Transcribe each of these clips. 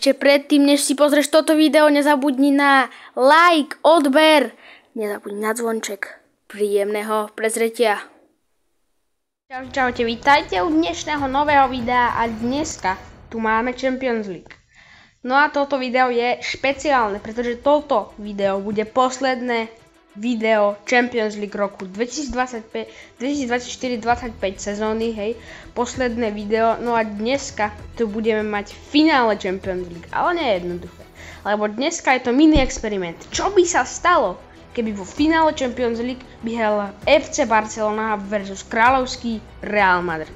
Ešte predtým, než si pozrieš toto video, nezabudni na like, odber, nezabudni na zvonček. Príjemného prezretia. Čaute, vítajte u dnešného nového videa a dneska tu máme Champions League. No a toto video je špeciálne, pretože toto video bude posledné video Champions League roku 2024-25 sezóny, hej, posledné video. No a dneska tu budeme mať finále Champions League, ale nie je jednoduché, lebo dneska je to mini experiment. Čo by sa stalo, keby vo finále Champions League by hral FC Barcelona versus kráľovský Real Madrid?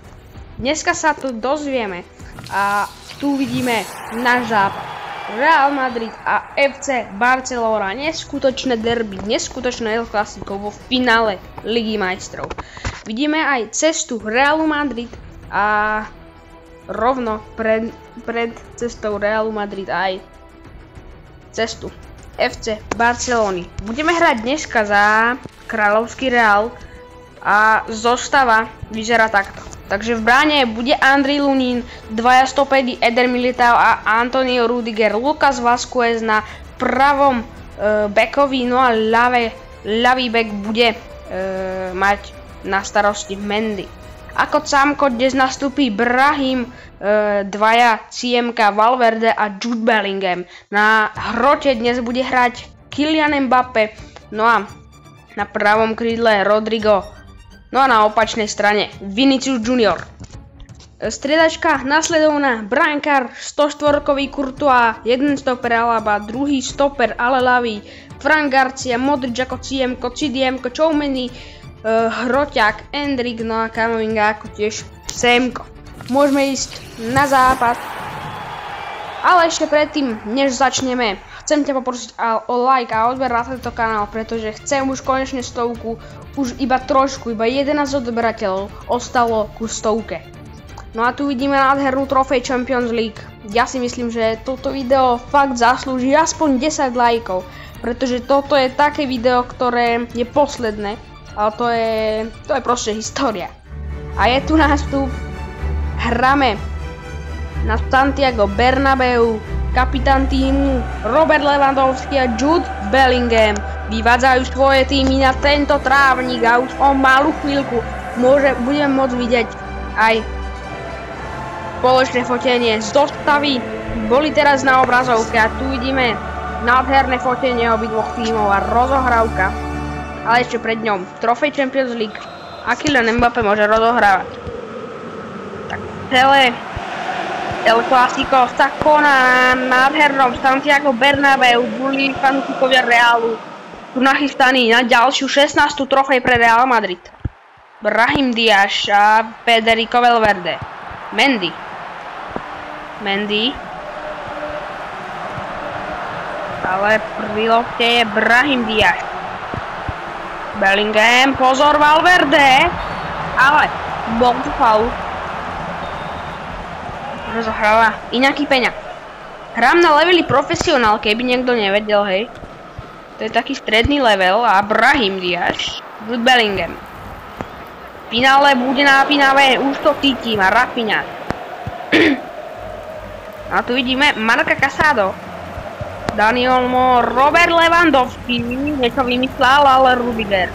Dneska sa to dozvieme a tu vidíme náš zápas. Real Madrid a FC Barcelona, neskutočné derby, neskutočné El Clásico vo finále Ligy majstrov. Vidíme aj cestu Realu Madrid a rovno pred cestou Realu Madrid aj cestu FC Barcelony. Budeme hrať dneska za kráľovský Real a zostava vyzerá takto. Takže v bráne bude Andrej Lunin, dvaja stopedy Eder Militao a Antonio Rudiger, Lucas Vázquez na pravom backovi, no a ľavý back bude mať na starosti Mendy. Ako cámko dnes nastúpi Brahim, dvaja Ciemka, Valverde a Jude Bellingham. Na hrote dnes bude hrať Kylian Mbappé, no a na pravom krídle Rodrigo. No a na opačnej strane Vinicius Junior. Striedačka nasledovná, brankár 104-kový Courtois, jeden stoper Alaba, druhý stoper ale ľavý Fran Garcia, Modric ako Ciemko, Cidiemko, Tchouameni, Hroťák, Endrick, no a Camavinga ako tiež Semko. Môžeme ísť na zápas, ale ešte predtým, než začneme, chcem ťa poprosiť o like a odber na tento kanál, pretože chcem už konečne 100, už iba trošku, iba 11 odberateľov ostalo ku 100. No a tu vidíme nádhernú trofej Champions League. Ja si myslím, že toto video fakt zaslúži aspoň 10 lajkov, pretože toto je také video, ktoré je posledné, ale to je proste história. A je tu nástup, hráme na Santiago Bernabéu. Kapitán týmu Robert Lewandowski a Jude Bellingham vyvádzajú svoje týmy na tento trávnik a už o malú chvíľku budeme môcť vidieť aj spoločné fotenie z zostavy. Boli teraz na obrazovke a tu vidíme nádherné fotenie obidvoch tímov a rozohrávka. Ale ešte pred ňou trofej Champions League a Kylian Mbappé môže rozohrávať. Tak celé El Clásico sa koná na nádhernom Santiago Bernabéu. Boli fanúšikovia Realu tu nachystaní na ďalšiu 16. trofej pre Real Madrid. Brahim Diaz a Federico Valverde. Mendy. Ale pri lopte je Brahim Diaz. Bellingham, pozor Valverde. Ale bol tu faul. Rozohráva Iñaki Peña. Hrám na leveli profesionál, keby niekto nevedel, hej. To je taký stredný level a Brahim Diaz, Jude Bellingham. V finále bude napínavé, už to cítim, a Rafinha. A tu vidíme Marca Casado. Daniel Mo, Robert Lewandowski, niečo vymyslel, ale Rudiger.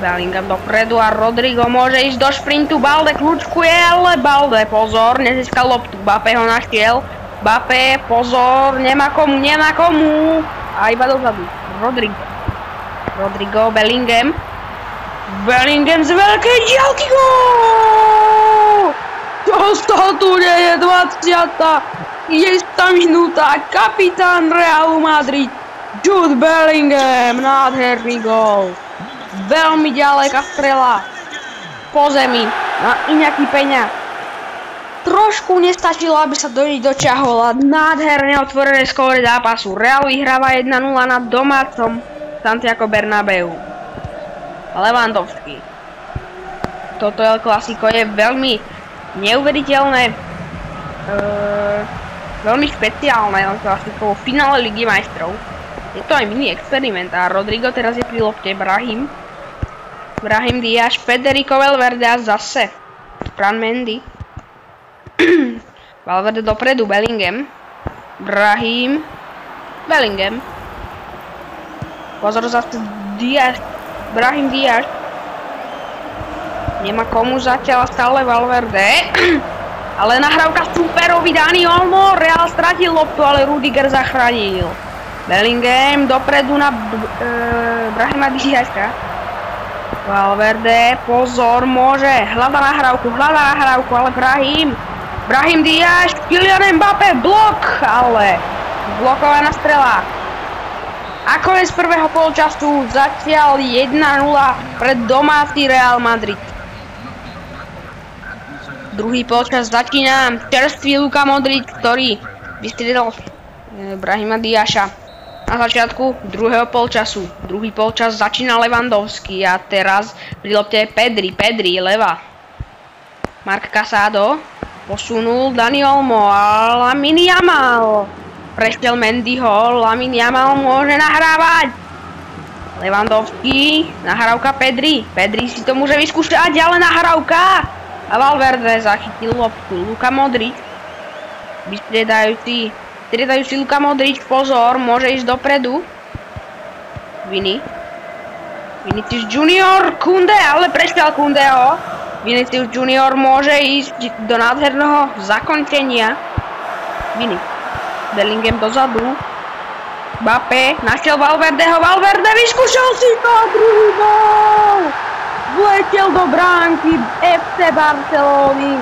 Bellingham dopredu a Rodrigo môže ísť do šprintu, Balde kľúčkuje, ale Balde, pozor, nezískal loptu, Mbappé ho našiel, Mbappé, pozor, nemá komu, a iba dozadu, Rodrigo, Bellingham z veľkej diaľky, gól! Dostal tu nie je 20. minúta, kapitán Realu Madrid, Jude Bellingham, nádherný gól. Veľmi ďaleká strela po zemi na Iñaki Peña. Trošku nestačilo, aby sa do nej dočiahol a nádherne otvorené skóre zápasu. Real vyhráva 1-0 na domácom Santiago Bernabéu. Lewandowski. Toto El Clásico je veľmi neuveriteľné, veľmi špeciálne El Clásico vo finále Ligy majstrov. Je to aj mini experiment a Rodrigo teraz je pri lopte. Brahim Diaz, Federico Valverde a zase Fran Mendy. Valverde dopredu, Bellingham. Brahim. Bellingham. Pozor zase Diaz. Brahim Diaz. Nemá komu zatiaľ, stále Valverde. Ale nahrávka superovi Dani Olmo. Real stratil loptu, ale Rudiger zachránil. Bellingham dopredu na Brahima Diaza. Valverde, pozor, môže. Hľada nahrávku, ale Brahim Diaz, Kylian Mbappé, blok, ale blokovaná strela. A koniec prvého polčasu, zatiaľ 1-0 pred domáci Real Madrid. Druhý polčas začína čerstvý Luka Modric, ktorý vystriedal Brahima Diaza. Na začiatku druhého polčasu. Druhý polčas začína Lewandowski a teraz pri lopte Pedri, leva. Marc Casado posunul Dani Olmo a Lamine Yamal. Prešiel Mendyho, Lamine Yamal môže nahrávať. Lewandowski, nahrávka Pedri si to môže vyskúšať, ale nahrávka. A Valverde zachytil loptu. Luka Modric, vystriedajúci Luka Modric, pozor, môže ísť dopredu. Vinicius Junior, Koundé, ale prešiel Koundého. Vinicius Junior môže ísť do nádherného zakončenia. Bellingham dozadu. Mbappé, našiel Valverdeho, Valverde vyskúšal si to, druhý gól! Vletel do bránky FC Barcelony.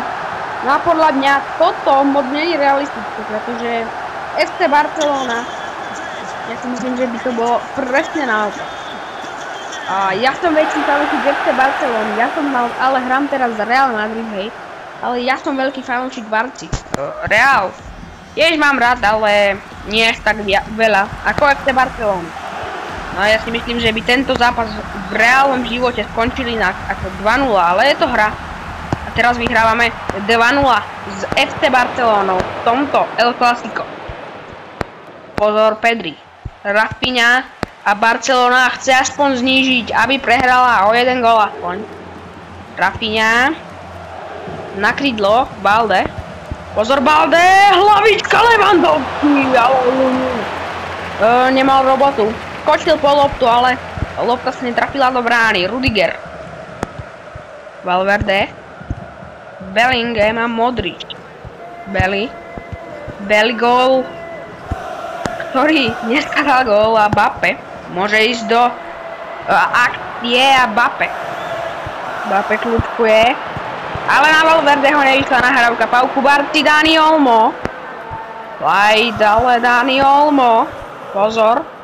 No a podľa mňa toto moc nie je realistické, pretože FC Barcelona, ja si myslím, že by to bolo presne naopak. A ja som väčší fanúšik FC Barcelony, ale hrám teraz za Real Madrid, hej. Ale ja som veľký fanúšik Barci. Real, tiež mám rád, ale nie až tak veľa ako FC Barcelona. No ja si myslím, že by tento zápas v reálnom živote skončili na ako 2-0, ale je to hra. A teraz vyhrávame 2-0 z FC Barcelonou v tomto El Clasico. Pozor Pedri, Rafinha a Barcelona chce aspoň znížiť, aby prehrala o 1 gól aspoň. Rafinha na krídlo, Balde. Pozor Balde, hlavička Lewandowski, nemal robotu. Skočil po loptu, ale lopta sa netrafila do brány. Rudiger. Valverde. Bellingham a Modric. Belly gól, ktorý dneska dal gól a Mbappé môže ísť do akcie a Mbappé kľúčkuje, ale na Valverdeho nevyšla nahrávka. Pau Kubarci, Dani Olmo. Ale Dani Olmo. Pozor.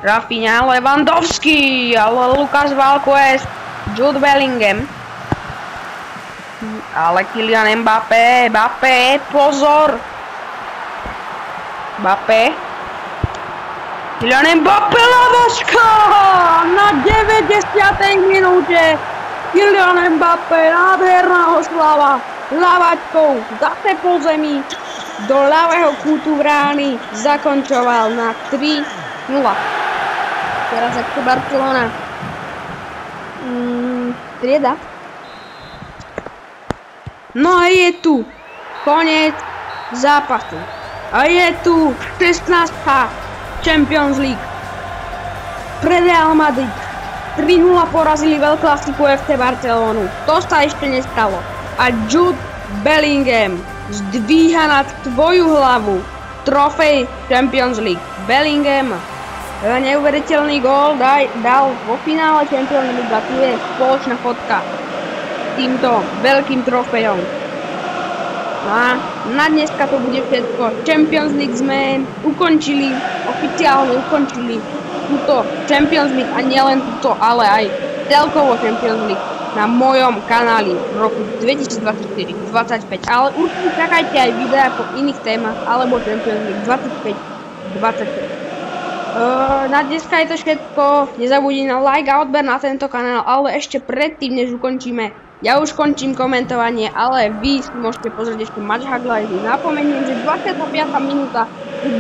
Rafinha, Lewandowski, ale Lucas Vázquez, Jude Bellingham. Ale Kylian Mbappé, pozor. Kylian Mbappé, lavačka na 90. minúte. Kylian Mbappé, nádherná oslava. Lavačkou zase po zemi do ľavého kútu brány zakončoval na 3-0. Teraz ako Barcelona trieda. No a je tu koniec zápasu. A je tu 16. Champions League. Pre Real Madrid 3-0 porazili v El Clasicu FC Barcelonu. To sa ešte nestalo. A Jude Bellingham zdvíha nad tvoju hlavu trofej Champions League. Bellingham neuveriteľný gól dal vo finále Champions League a tu je spoločná fotka s týmto veľkým trofejom. No a na dneska to bude všetko. Champions League sme oficiálne ukončili túto Champions League a nielen túto, ale aj celkovo Champions League na mojom kanáli v roku 2024-25. Ale určite čakajte aj videá po iných témach alebo Champions League 25-26. Na dneska je to všetko. Nezabudni na like a odber na tento kanál, ale ešte predtým, než ukončíme, ja už končím komentovanie, ale vy si môžete pozrieť ešte match highlighty. Napomeniem, že 25. minúta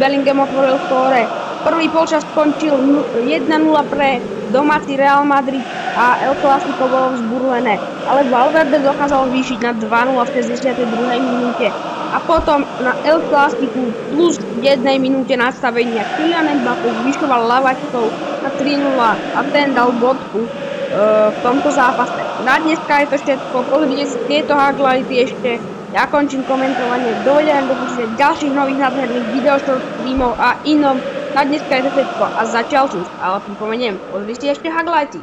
Bellingham otvoril skóre. Prvý polčas skončil 1-0 pre domáci Real Madrid. a El Clasico bolo vzburlené, ale Valverde dokázal zvýšiť na 2-0 v 62. minúte. A potom na El Clasiku plus v 1 minúte nastavenia Kylian Mbappé zvyšoval lavačkou na 3-0 a ten dal bodku v tomto zápase. Na dneska je to všetko, pozrite si tieto highlighty ešte. Ja končím komentovanie, dovedem do počítať ďalších nových nádherných videoshort streamov a inom. Na dneska je to všetko a zatiaľ čus, ale pripomeniem, pozrite si ešte highlighty.